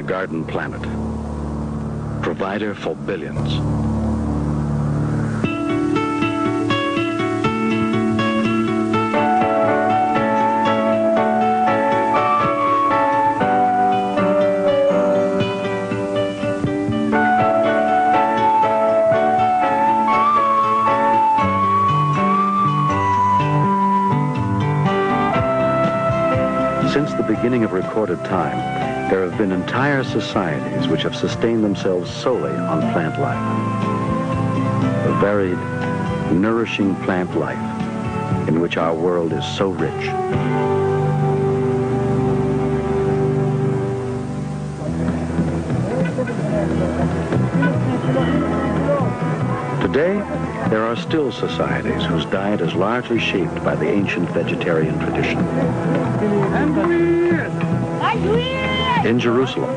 garden planet, provider for billions. Since the beginning of recorded time, there have been entire societies which have sustained themselves solely on plant life. The varied, nourishing plant life in which our world is so rich. Today, there are still societies whose diet is largely shaped by the ancient vegetarian tradition. In Jerusalem,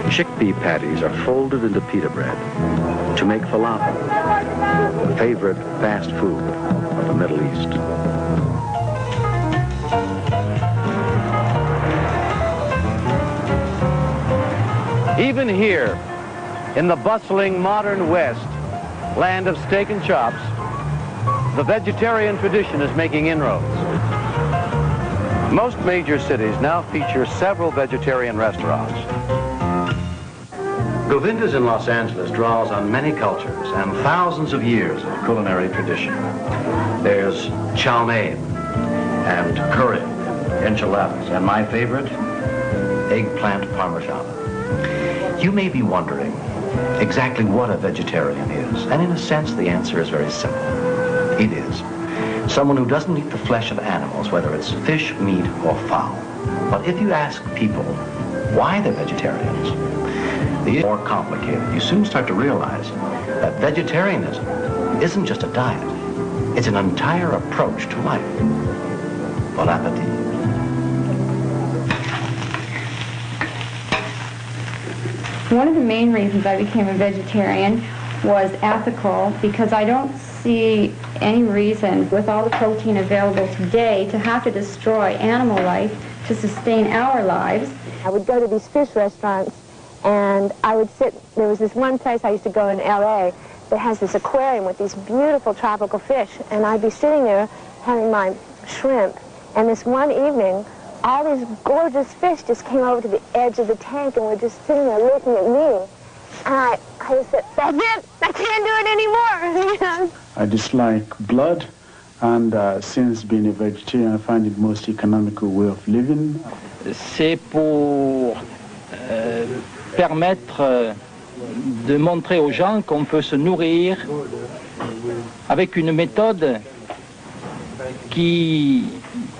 chickpea patties are folded into pita bread to make falafel, the favorite fast food of the Middle East. Even here, in the bustling modern West, land of steak and chops, the vegetarian tradition is making inroads. Most major cities now feature several vegetarian restaurants. Govinda's in Los Angeles draws on many cultures and thousands of years of culinary tradition. There's chow mein and curry, enchiladas, and my favorite, eggplant parmesan. You may be wondering exactly what a vegetarian is, and in a sense the answer is very simple. It is someone who doesn't eat the flesh of animals, whether it's fish, meat, or fowl. But if you ask people why they're vegetarians, it's more complicated. You soon start to realize that vegetarianism isn't just a diet, it's an entire approach to life. Bon appetit. One of the main reasons I became a vegetarian was ethical, because I don't see any reason, with all the protein available today, to have to destroy animal life to sustain our lives. I would go to these fish restaurants and I would sit, there was this one place I used to go in LA that has this aquarium with these beautiful tropical fish, and I'd be sitting there having my shrimp, and this one evening all these gorgeous fish just came over to the edge of the tank and were just sitting there looking at me. And I just said, that's it, I can't do it anymore. I dislike blood, and since being a vegetarian, I find it the most economical way of living. C'est pour permettre de montrer aux gens qu'on peut se nourrir avec une méthode qui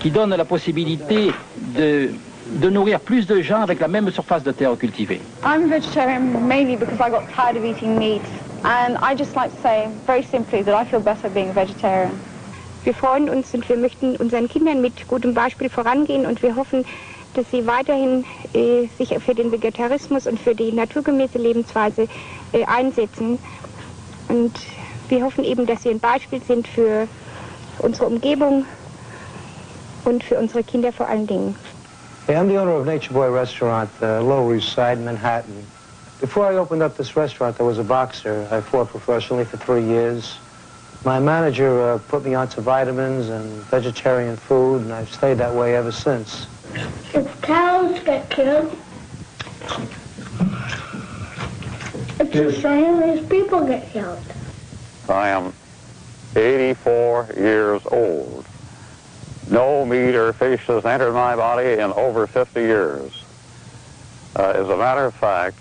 donne la possibilité de nourrir plus de gens avec la même surface de terre cultivée. I'm a vegetarian mainly because I got tired of eating meat, and I just like to say very simply that I feel better being a vegetarian. Wir freuen uns und wir möchten unseren Kindern mit gutem Beispiel vorangehen, und wir hoffen, dass sie weiterhin sich für den Vegetarismus und für die naturgemäße Lebensweise einsetzen. Und wir hoffen eben, dass sie ein Beispiel sind für unsere Umgebung und für unsere Kinder vor allen Dingen. Hey, I'm the owner of Nature Boy Restaurant, Lower East Side, Manhattan. Before I opened up this restaurant, I was a boxer. I fought professionally for 3 years. My manager put me onto vitamins and vegetarian food, and I've stayed that way ever since. If cows get killed, it's the same as people get killed. I am 84 years old. No meat or fish has entered my body in over 50 years. As a matter of fact,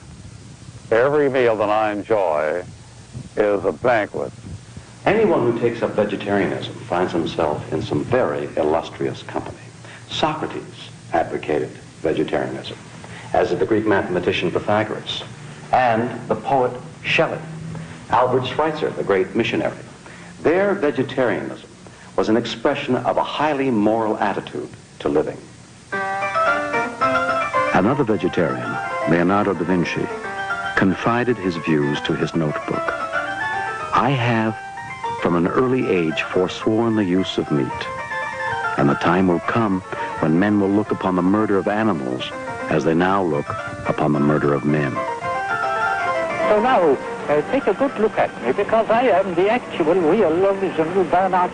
every meal that I enjoy is a banquet. Anyone who takes up vegetarianism finds himself in some very illustrious company. Socrates advocated vegetarianism, as did the Greek mathematician Pythagoras, and the poet Shelley, Albert Schweitzer, the great missionary. Their vegetarianism was an expression of a highly moral attitude to living. Another vegetarian, Leonardo da Vinci, confided his views to his notebook. I have, from an early age, forsworn the use of meat, and the time will come when men will look upon the murder of animals as they now look upon the murder of men. So now, take a good look at me, because I am the actual, real, original Bernard